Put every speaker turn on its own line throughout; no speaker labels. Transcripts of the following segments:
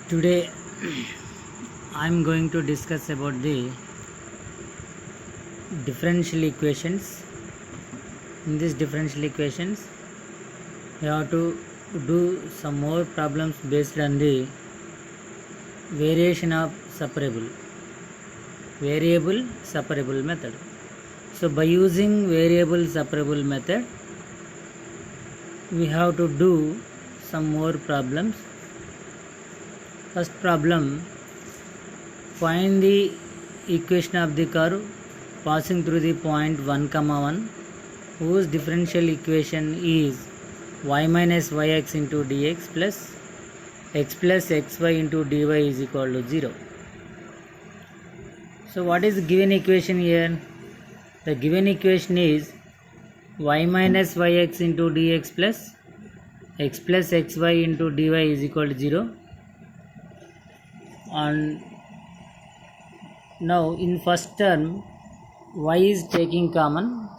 Today I am going to discuss about the differential equations. In these differential equations we have to do some more problems based on the variation of variable separable method. So by using variable separable method we have to do some more problems. First problem, find the equation of the curve passing through the point 1, 1 whose differential equation is y minus yx into dx plus x plus xy into dy is equal to 0. So what is the given equation here? The given equation is y minus yx into dx plus x plus xy into dy is equal to 0. And now in first term y is taking common.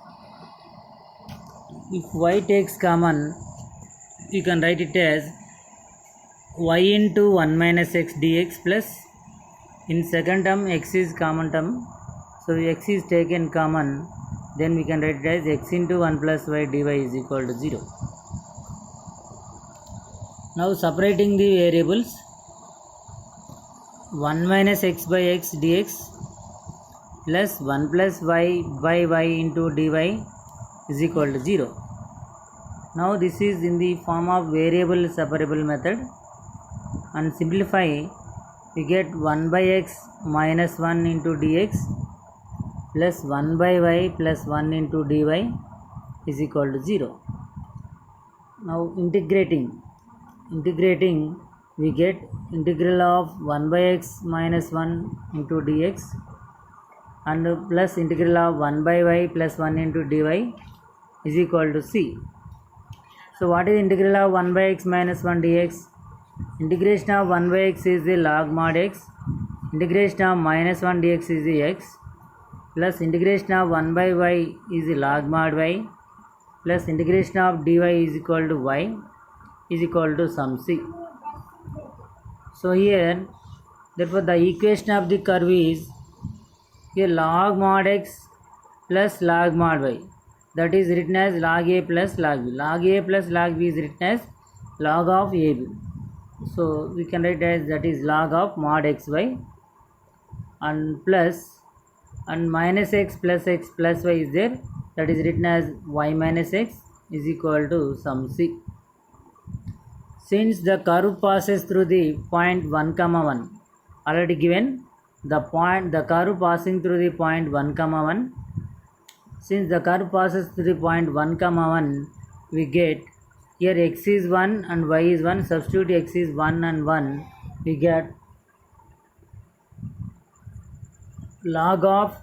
If y takes common, you can write it as y into 1 minus x dx plus, in second term x is common term, so x is taken common, then we can write it as x into 1 plus y dy is equal to 0. Now separating the variables, 1 minus x by x dx plus 1 plus y by y into dy is equal to 0. Now this is in the form of variable separable method, and simplify, we get 1 by x minus 1 into dx plus 1 by y plus 1 into dy is equal to 0. Now integrating we get integral of 1 by x minus 1 into dx and plus integral of 1 by y plus 1 into dy is equal to c. So what is integral of 1 by x minus 1 dx? Integration of 1 by x is the log mod x, integration of minus 1 dx is the x, plus integration of 1 by y is the log mod y, plus integration of dy is equal to y is equal to sum c. So here, therefore the equation of the curve is here log mod x plus log mod y, that is written as log a plus log b. Log a plus log b is written as log of ab. So we can write as that is log of mod xy, and plus and minus x plus y is there, that is written as y minus x is equal to sum c. Since the curve passes through the point 1, 1 already given, the curve passing through the point 1, 1, since the curve passes through the point 1, 1, we get here x is 1 and y is 1, substitute x is 1 and 1, we get log of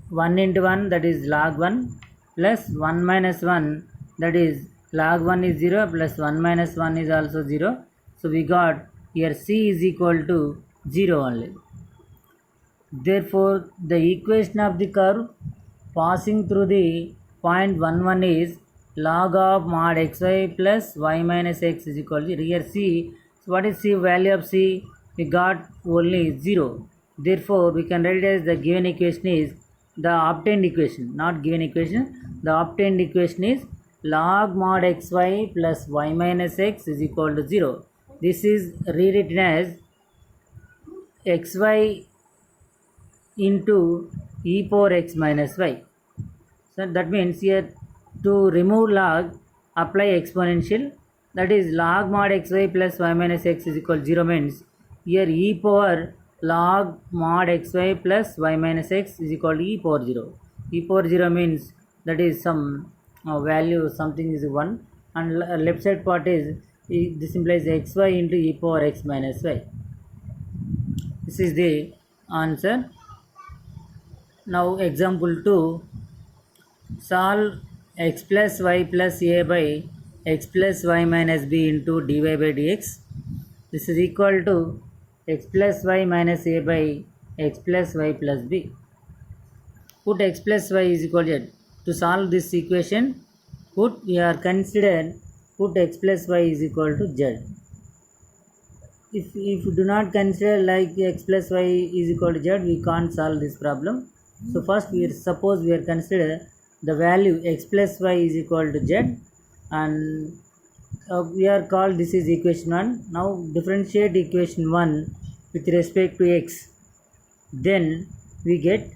1 into 1, that is log 1, plus 1 minus 1, that is log 1 is 0 plus 1 minus 1 is also 0. So we got here c is equal to 0 only. Therefore the equation of the curve passing through the point 1, 1 is log of mod xy plus y minus x is equal to 0. Here c, so what is c? Value of c we got only 0. Therefore we can write it as the given equation is the obtained equation, not given equation, the obtained equation is log mod xy plus y minus x is equal to 0. This is rewritten as xy into e power x minus y. So that means here to remove log, apply exponential, that is log mod xy plus y minus x is equal to 0 means here e power log mod xy plus y minus x is equal to e power 0. E power 0 means that is some value, something is 1, and left side part is, this implies xy into e power x minus y. This is the answer. Now example 2, solve x plus y plus a by x plus y minus b into dy by dx. This is equal to x plus y minus a by x plus y plus b. Put x plus y is equal to, to solve this equation, we are considered put x plus y is equal to z. if you do not consider like x plus y is equal to z, we can't solve this problem. So first suppose we are consider the value x plus y is equal to z, and we are called this is equation 1. Now differentiate equation 1 with respect to x, then we get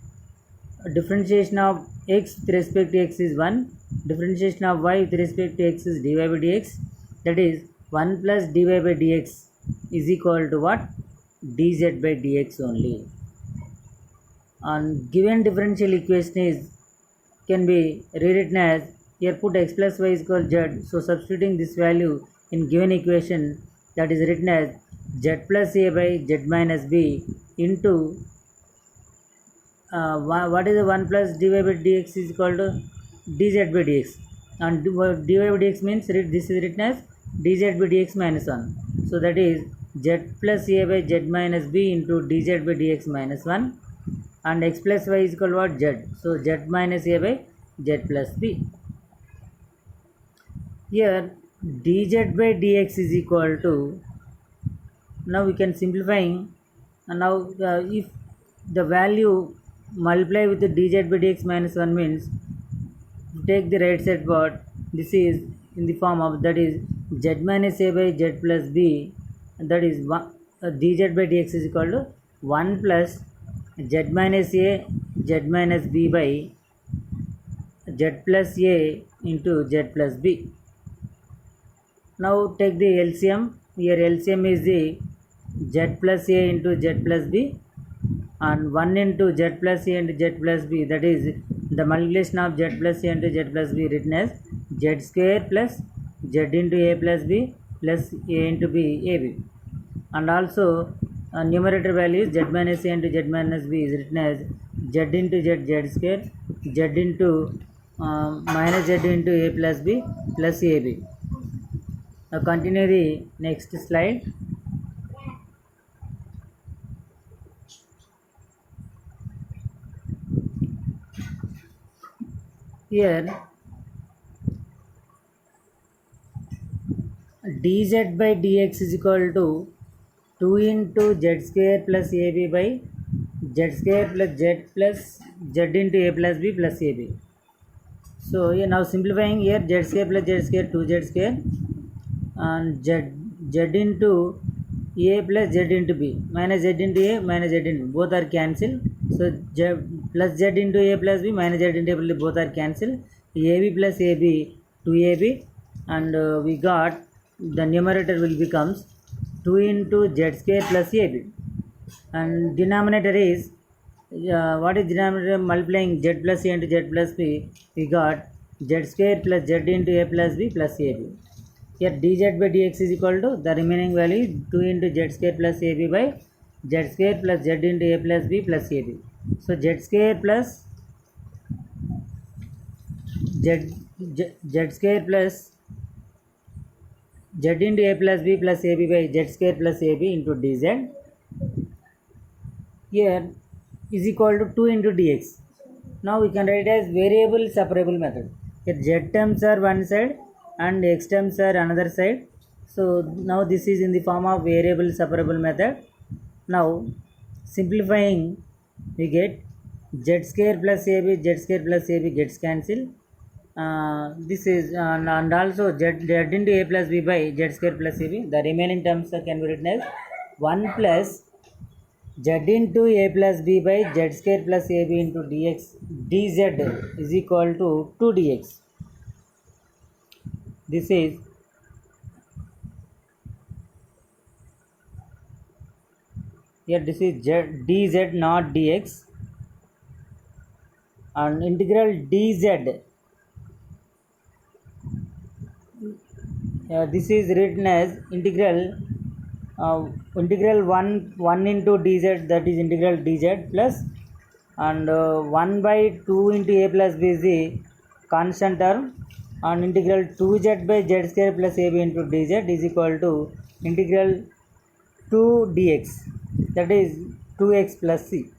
a differentiation of x with respect to x is 1, differentiation of y with respect to x is dy by dx, that is 1 plus dy by dx is equal to what? Dz by dx only. And given differential equation is can be rewritten as, here put x plus y is equal to z, so substituting this value in given equation, that is written as z plus a by z minus b into what is the 1 plus dy by dx is equal to dz by dx, and dy by dx means this is written as dz by dx minus 1, so that is z plus a by z minus b into dz by dx minus 1, and x plus y is equal to what? Z, so z minus a by z plus b. Here dz by dx is equal to, now we can simplifying, and now if the value multiply with the dz by dx minus 1 means take the right side part, this is in the form of, that is z minus a by z plus b, that is dz by dx is equal to 1 plus z minus a z minus b by z plus a into z plus b. Now take the LCM, here LCM is the z plus a into z plus b, and 1 into z plus a into z plus b, that is the multiplication of z plus a into z plus b written as z square plus z into a plus b plus a into b ab, and also numerator value is z minus a into z minus b is written as z into z square, z into minus z into a plus b plus ab. Now continue the next slide. Here dz by dx is equal to 2 into z square plus ab by z square plus z into a plus b plus ab. So here now simplifying, here z square plus z square 2z square, and z into a plus z into b, minus z into a minus z into b, both are cancelled, so z plus z into a plus b minus z into a plus b, both are cancelled, ab plus ab 2ab, and we got the numerator will becomes 2 into z square plus ab, and denominator is what is denominator? Multiplying z plus a into z plus b, we got z square plus z into a plus b plus ab. Here dz by dx is equal to, the remaining value is 2 into z square plus ab by z square plus z into a plus b plus ab. So z square plus z square plus z into a plus b plus ab by z square plus ab into dz, here is equal to 2 into dx. Now we can write as variable separable method. Here z terms are one side and x terms are another side. So now this is in the form of variable separable method. Now simplifying, we get z square plus ab, z square plus ab gets cancelled. This is and also z into a plus b by z square plus ab. The remaining terms can be written as 1 plus z into a plus b by z square plus ab into dx dz is equal to 2 dx. This is here, this is dz not dx, and integral dz, this is written as integral 1 into dz, that is integral dz plus, and 1 by 2 into a plus b is the constant term, and integral 2z by z square plus ab into dz is equal to integral 2 dx, that is 2x plus c,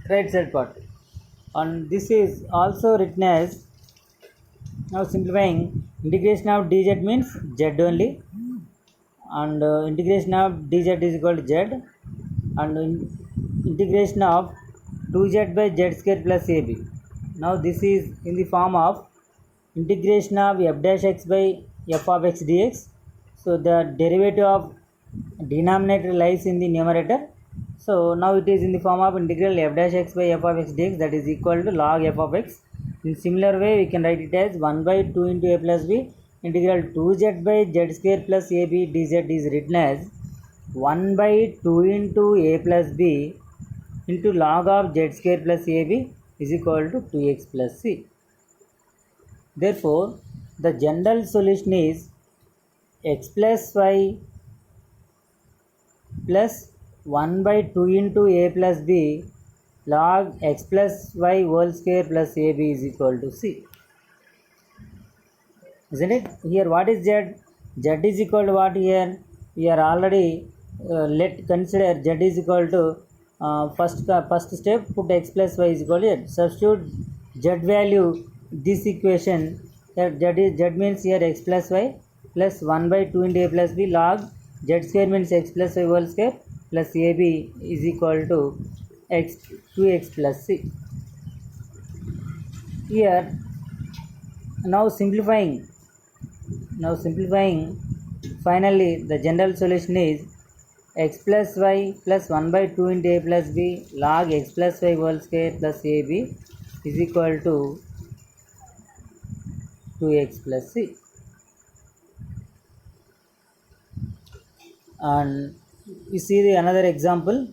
right side part, and this is also written as, now simplifying, integration of dz means z only, and integration of dz is equal to z, and integration of 2z by z square plus ab. Now this is in the form of integration of f dash x by f of x dx. So the derivative of denominator lies in the numerator. So now it is in the form of integral f dash x by f of x dx, that is equal to log f of x. In similar way, we can write it as 1 by 2 into a plus b integral 2z by z square plus ab dz is written as 1 by 2 into a plus b into log of z square plus ab is equal to 2x plus c. Therefore, the general solution is x plus y plus 1 by 2 into a plus b log x plus y whole square plus ab is equal to c. Isn't it? Here what is z? Z is equal to what here? We are already let consider z is equal to first step, put x plus y is equal to z. Substitute z value this equation. Z means here x plus y plus 1 by 2 into a plus b log z square means x plus y whole square plus ab is equal to x 2x plus c. Here now simplifying, finally the general solution is x plus y plus 1 by 2 into a plus b log x plus y whole square plus ab is equal to 2x plus c. And you see the another example.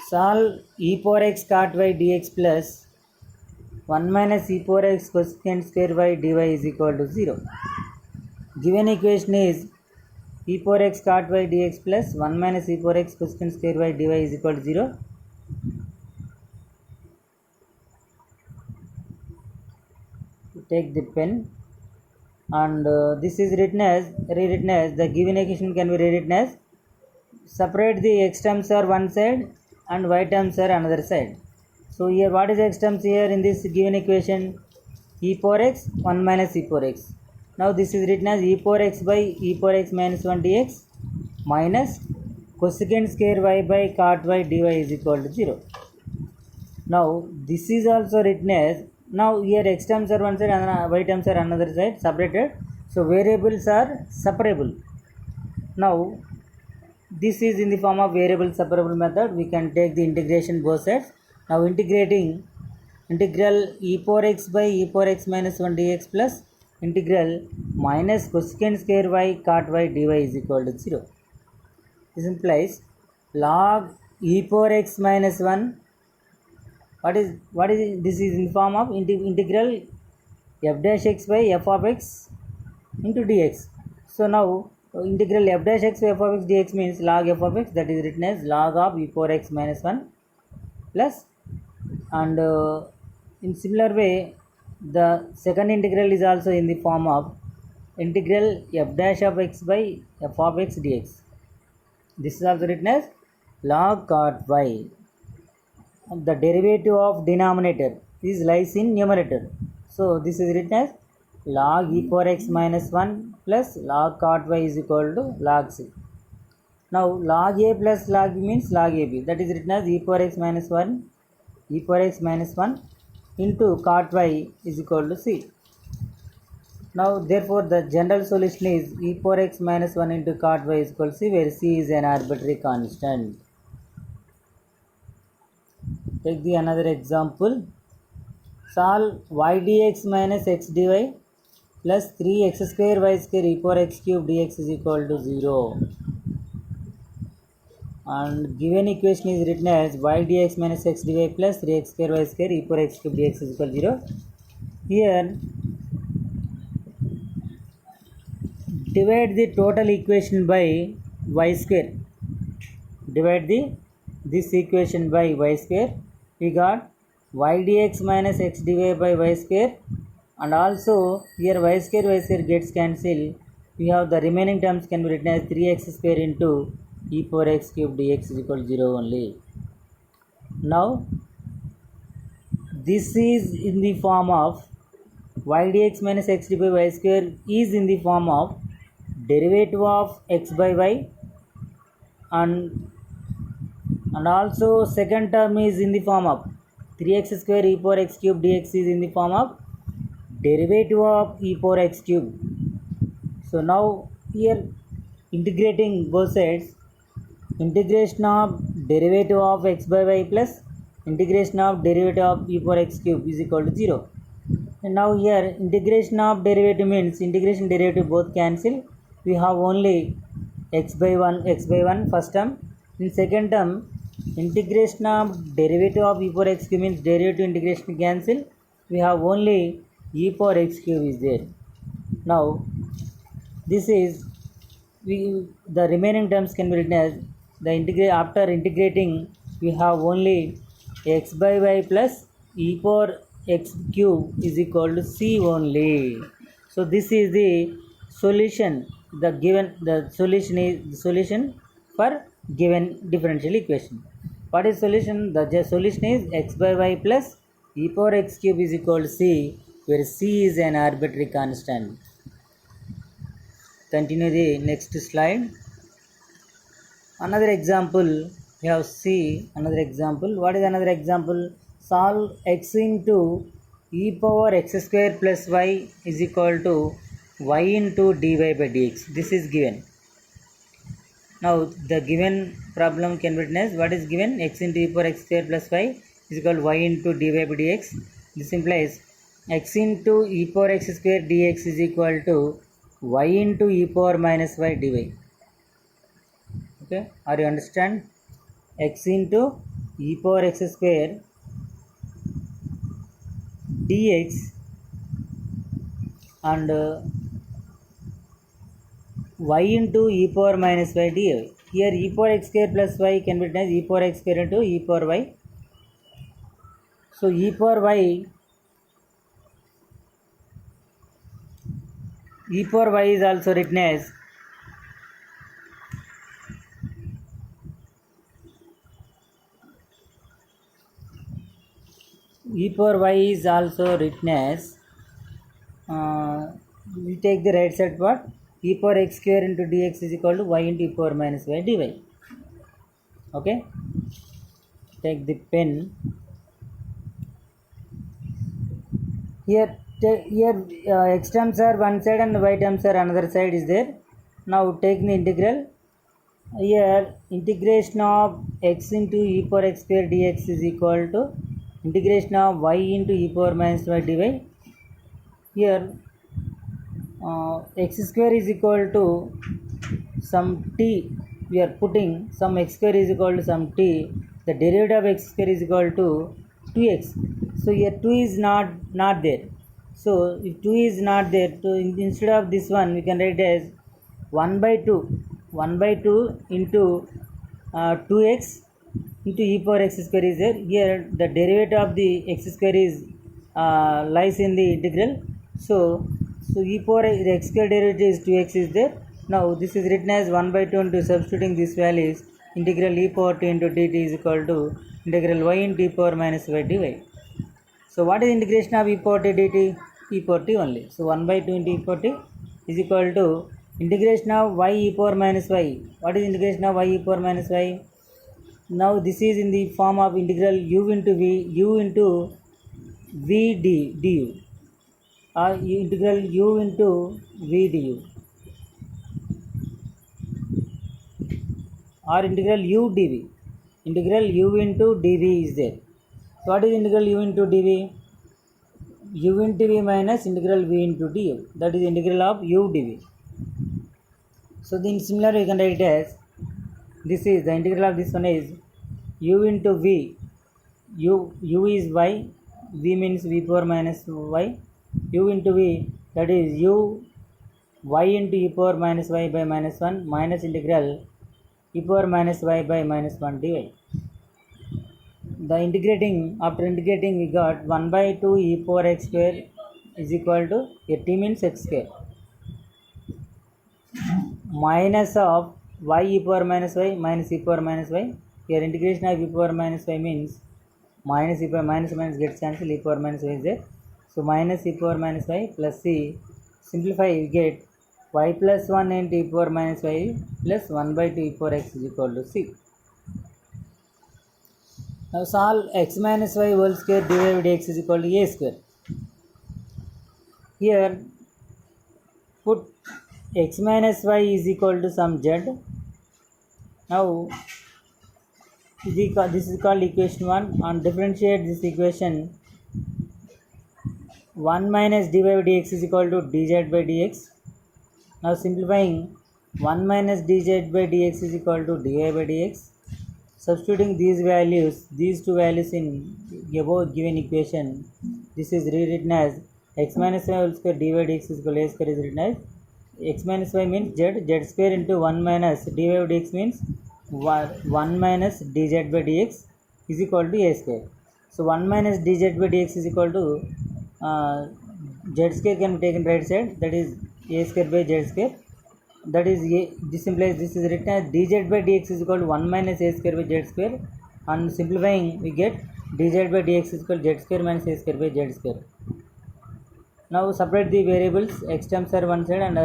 Solve e power x cot y dx plus 1 minus e power x cosecant square y dy is equal to 0. Given equation is e power x cot y dx plus 1 minus e power x cosecant square y dy is equal to 0. Take the pen, and this is rewritten as the given equation can be rewritten as separate the x terms are one side and y terms are another side. So here what is x terms here in this given equation? E power x 1 minus e power x. Now this is written as e power x by e power x minus 1 dx minus cosecant square y by cot y dy is equal to 0. Now this is also written as, now here x terms are one side and y terms are another side separated. So variables are separable. Now this is in the form of variable separable method. We can take the integration both sides. Now integrating integral e power x by e power x minus 1 dx plus integral minus cosecant square y cot y dy is equal to 0. This implies log e power x minus 1. What is this is in form of integral f dash x by f of x into dx. So now integral f dash x by f of x dx means log f of x, that is written as log of e power x minus 1 plus, and in similar way the second integral is also in the form of integral f dash of x by f of x dx. This is also written as log cot y. The derivative of denominator is lies in numerator. So this is written as log e power x minus 1 plus log cot y is equal to log c. Now log a plus log b means log ab, that is written as e power x minus 1 into cot y is equal to c. Now therefore the general solution is e power x minus 1 into cot y is equal to c, where c is an arbitrary constant. Take the another example. Solve y dx minus x dy plus 3x square y square e power x cube dx is equal to 0. And given equation is written as y dx minus x dy plus 3x square y square e power x cube dx is equal to 0. Here divide the total equation by y square. Divide this equation by y square. We got y dx minus x dy by y square, and also here y square gets cancelled. We have the remaining terms can be written as 3x square into e power x cube dx is equal to 0 only. Now this is in the form of y dx minus x dy by y square is in the form of derivative of x by y, and also second term is in the form of 3x square e power x cube dx is in the form of derivative of e power x cube. So now here integrating both sides, integration of derivative of x by y plus integration of derivative of e power x cube is equal to 0. And now here integration of derivative means integration derivative both cancel. We have only x by 1 first term. In second term, integration of derivative of e power x cube means derivative integration cancel. We have only e power x cube is there. Now this is the remaining terms can be written as after integrating we have only x by y plus e power x cube is equal to c only. So this is the solution. The solution for given differential equation. What is solution? The solution is x by y plus e power x cube is equal to c, where c is an arbitrary constant. Continue the next slide. Another example, we have C. Another example. What is another example? Solve x into e power x square plus y is equal to y into dy by dx. This is given. Now the given problem can be written as what is given? X into e power x square plus y is equal to y into dy by dx. This implies x into e power x square dx is equal to y into e power minus y dy. Okay, are you understand? X into e power x square dx and y into e power minus y dy. Here e power x square plus y can be written as e power x square into e power y. So e power y is also written as we take the right side part, e power x square into dx is equal to y into e power minus y dy. Okay, take the pen. Here x terms are one side and y terms are another side is there. Now take the integral. Here integration of x into e power x square dx is equal to integration of y into e power minus y dy. Here x square is equal to some t. We are putting some x square is equal to some t. The derivative of x square is equal to 2x. So here 2 is not there. So if 2 is not there, so instead of this one we can write as 1 by 2 into 2x into e power x square is there. Here the derivative of the x square is lies in the integral. So e power x square derivative is 2x is there. Now this is written as 1 by 2 into substituting this value is integral e power t into dt is equal to integral y into e power minus y dy. So what is integration of e power t dt? E power t only. So 1 by 2 into e power t is equal to integration of y e power minus y. What is integration of y e power minus y? Now this is in the form of integral u into v du or integral u into v du or integral u dv. Integral u into dv is there. So what is integral u into dv? U into v minus integral v into du. That is integral of u dv. So then similarly you can write it as this is the integral of this one is u into v. U is y, v means v power minus y. U into v, that is u y into e power minus y by minus 1 minus integral e power minus y by minus 1 dy. The integrating, after integrating we got 1 by 2 e power x square is equal to, here t means x square, minus of y e power minus y minus e power minus y. Here integration of e power minus y means minus e power minus gets cancelled, e power minus y is there. So minus e power minus y plus c, simplify we get y plus 1 into e power minus y plus 1 by 2 e power x is equal to c. Now solve x minus y whole square divided by x is equal to a square. Here put x minus y is equal to some z. Now this is called equation 1, and differentiate this equation. 1 minus dy by dx is equal to dz by dx. Now simplifying, 1 minus dz by dx is equal to dy by dx. Substituting these values, these two values in above given equation, this is rewritten as x minus y whole square dy by dx is equal to a square is written as x minus y means z square into 1 minus dy by dx means 1 minus dz by dx is equal to a square. So 1 minus dz by dx is equal to z square can be taken right side, that is a square by z square, that is a, this implies this is written as dz by dx is equal to 1 minus a square by z square, and simplifying we get dz by dx is equal to z square minus a square by z square. Now separate the variables, x terms are one side and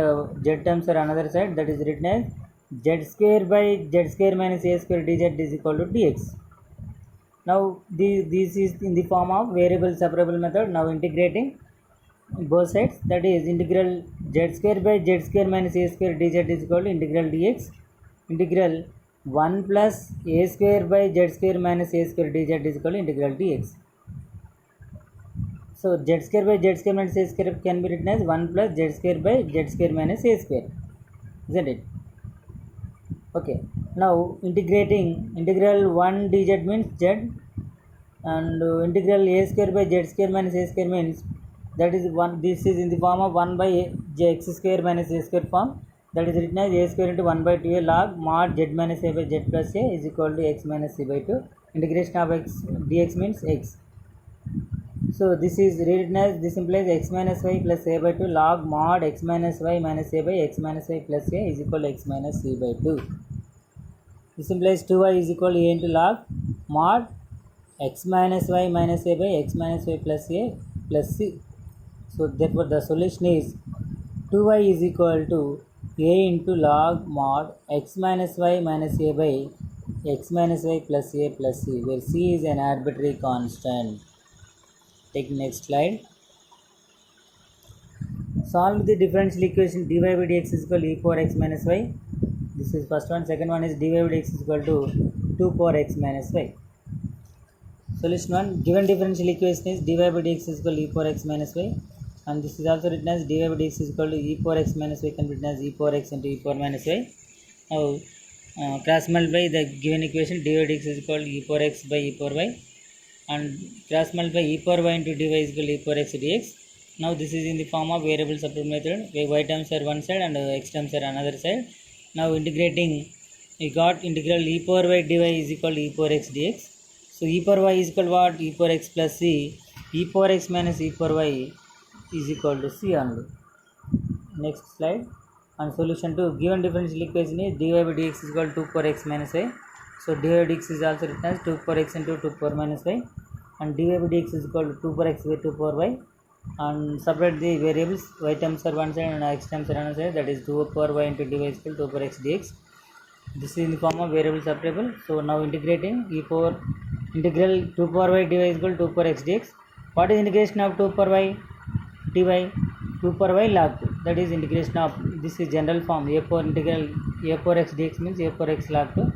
z terms are another side, that is written as z square by z square minus a square dz is equal to dx. Now this is in the form of variable separable method. Now integrating both sides, that is integral z square by z square minus a square dz is equal to integral dx, integral 1 plus a square by z square minus a square dz is equal to integral dx. So z square by z square minus a square can be written as 1 plus z square by z square minus a square, isn't it? Okay, now integrating, integral 1 dz means z, and integral a square by z square minus a square means, that is 1, this is in the form of 1 by x square minus a square form, that is written as a square into 1 by 2a log mod z minus a by z plus a is equal to x minus c by 2. Integration of x dx means x. So this is rewritten as, this implies x minus y plus a by 2 log mod x minus y minus a by x minus y plus a is equal to x minus c by 2. This implies 2y is equal to a into log mod x minus y minus a by x minus y plus a plus c. So therefore the solution is 2y is equal to a into log mod x minus y minus a by x minus y plus a plus c, where c is an arbitrary constant. Take next slide. Solve the differential equation dy by dx is equal to e power x minus y. This is first one. Second one is dy by dx is equal to 2 power x minus y. Solution 1. Given differential equation is dy by dx is equal to e power x minus y, and this is also written as dy by dx is equal to e power x minus y can be written as e power x into e power minus y. Now cross multiply the given equation dy by dx is equal to e power x by e power y, and cross multiply e power y into dy is equal to e power x dx. Now this is in the form of variable separate method, where y terms are one side and x terms are another side. Now integrating, we got integral e power y dy is equal to e power x dx. So e power y is equal to what? E power x plus c. E power x minus e power y is equal to c only. Next slide. And solution 2. Given differential equation is dy by dx is equal to 2 power x minus y. So dy by dx is also written as 2 power x into 2 power minus y, and dy by dx is equal to 2 power x by 2 power y, and separate the variables, y terms are one side and x terms are another side, that is 2 power y into dy is equal to 2 power x dx. This is in the form of variable separable. So now integrating e power, integral 2 power y dy is equal to 2 power x dx. What is integration of 2 power y dy? 2 power y log 2, that is integration of, this is general form, a power integral a power x dx means a power x log 2.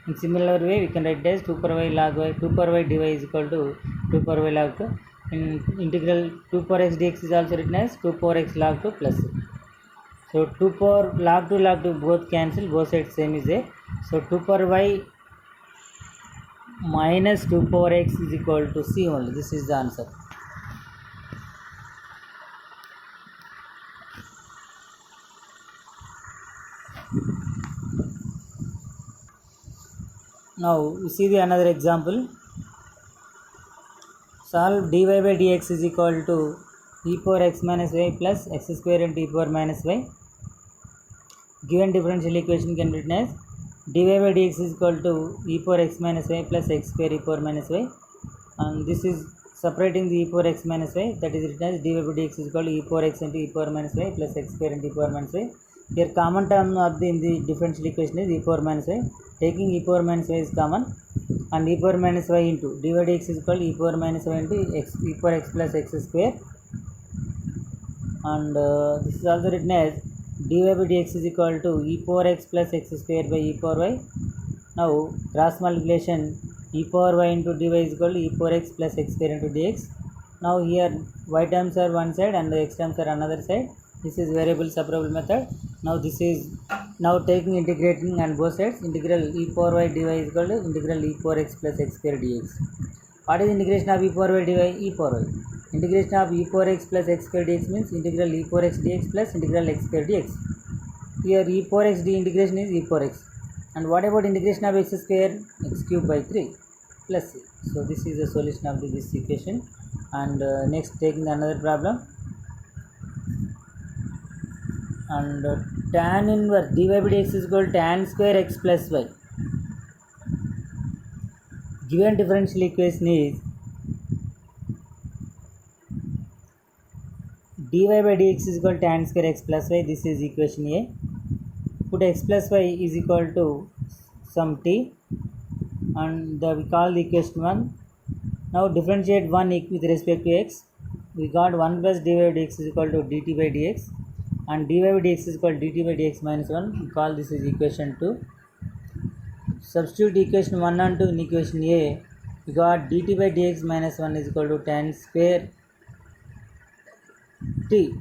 In similar way we can write as 2 power y log y, 2 power y dy is equal to 2 power y log 2. In integral 2 power x dx is also written as 2 power x log 2 plus c. So 2 power log 2 both cancel, both sides same is there. So 2 power y minus 2 power x is equal to c only. This is the answer. Now we see the another example. Solve dy by dx is equal to e power x minus y plus x square into e power minus y. Given differential equation can be written as dy by dx is equal to e power x minus y plus x square e power minus y, and this is separating the e power x minus y, that is written as dy by dx is equal to e power x into e power minus y plus x square into e power minus y. Here common term of the in the differential equation is e power minus y. Taking e power minus y is common, and e power minus y into dy dx is equal to e power minus y into x e power x plus x square, and this is also written as dy by dx is equal to e power x plus x square by e power y. Now cross multiplication, e power y into dy is equal to e power x plus x square into dx. Now here y terms are one side and the x terms are another side. This is variable separable method. Now this is now taking integrating on both sides. Integral e power y dy is equal to integral e power x plus x square dx. What is integration of e power y dy? E power y. Integration of e power x plus x square dx means integral e power x dx plus integral x square dx. Here e power x d integration is e power x. And what about integration of x square? X cube by 3 plus c. So this is the solution of this equation. And next taking another problem. And tan inverse dy by dx is equal to tan square x plus y. Given differential equation is dy by dx is equal to tan square x plus y. This is equation A. Put x plus y is equal to some t, and we call the equation 1. Now differentiate 1 with respect to x. We got 1 plus dy by dx is equal to dt by dx, and dy by dx is equal to dt by dx minus 1. We call this is equation 2. Substitute equation 1 and 2 in equation A. We got dt by dx minus 1 is equal to tan square t.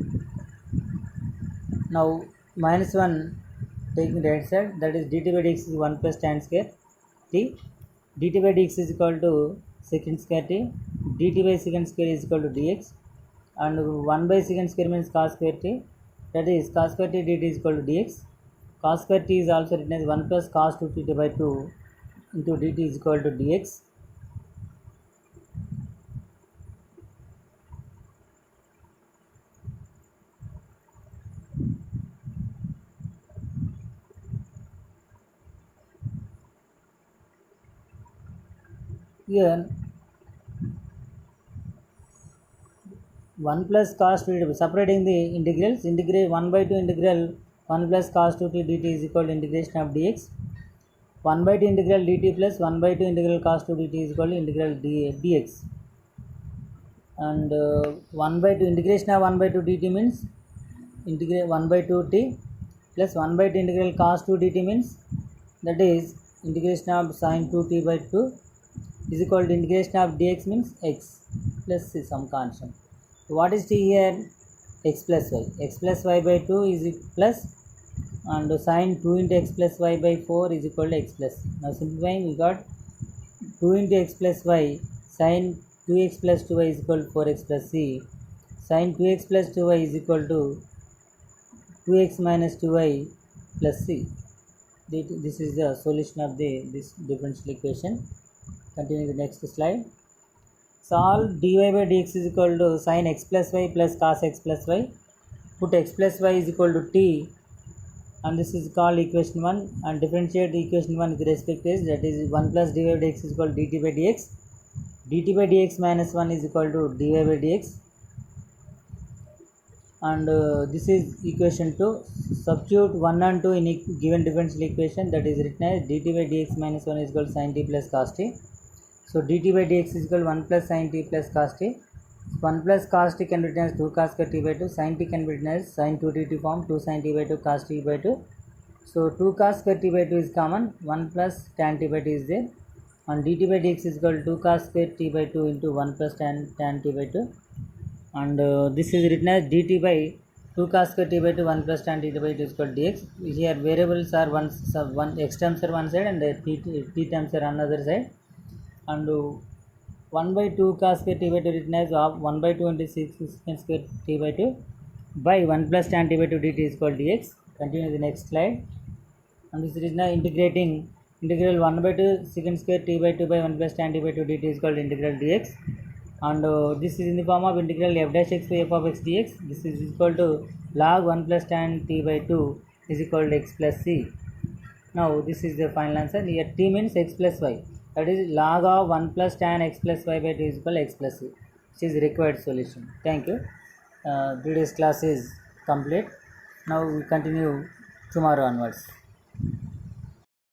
Now minus 1 taking right side, that is dt by dx is 1 plus tan square t. dt by dx is equal to secant square t. dt by secant square is equal to dx, and 1 by secant square means cos square t. That is cos square t dt is equal to dx. Cos square t is also written as 1 plus cos 2t by 2 into dt is equal to dx. Here 1 plus cos 2t, separating the integrals, integrate 1 by 2 integral 1 plus cos 2t dt is equal to integration of dx. 1 by 2 integral dt plus 1 by 2 integral cos 2 dt is equal to integral dx. And 1 by 2 integration of 1 by 2 dt means integrate 1 by 2 t plus 1 by 2 integral cos 2 dt means, that is integration of sin 2t by 2 is equal to integration of dx means x plus some constant. What is t here? X plus y. X plus y by 2 is plus, and sin 2 into x plus y by 4 is equal to x plus. Now simplifying, we got 2 into x plus y, sin 2x plus 2y is equal to 4x plus c. Sin 2x plus 2y is equal to 2x minus 2y plus c. This is the solution of this differential equation. Continue the next slide. Solve dy by dx is equal to sin x plus y plus cos x plus y. Put x plus y is equal to t, and this is called equation 1, and differentiate equation 1 with respect to s, that is 1 plus dy by dx is equal to dt by dx. dt by dx minus 1 is equal to dy by dx, and this is equation 2. Substitute 1 and 2 in given differential equation, that is written as dt by dx minus 1 is equal to sin t plus cos t. So dt by dx is equal to 1 plus sin t plus cos t. 1 plus cos t can be written as 2 cos square t by 2. Sin t can be written as sin 2t form, 2 sin t by 2 cos t by 2. So 2 cos square t by 2 is common, 1 plus tan t by 2 is there, and dt by dx is equal to 2 cos square t by 2 into 1 plus tan t by 2, and this is written as dt by 2 cos square t by 2 1 plus tan t by 2 is equal to dx. Here variables are one x terms are one side and t terms are another side, and 1 by 2 cos square t by 2 written as 1 by 2 into 6 secant square t by 2 by 1 plus tan t by 2 dt is equal to dx. Continue the next slide. And this is now integrating integral 1 by 2 secant square t by 2 by 1 plus tan t by 2 dt is called integral dx, and this is in the form of integral f dash x by f of x dx. This is equal to log 1 plus tan t by 2 is equal to x plus c. Now this is the final answer. Here t means x plus y, that is log of 1 plus tan x plus y by 2 is equal to x plus c, which is required solution. Thank you. Today's class is complete. Now we continue tomorrow onwards.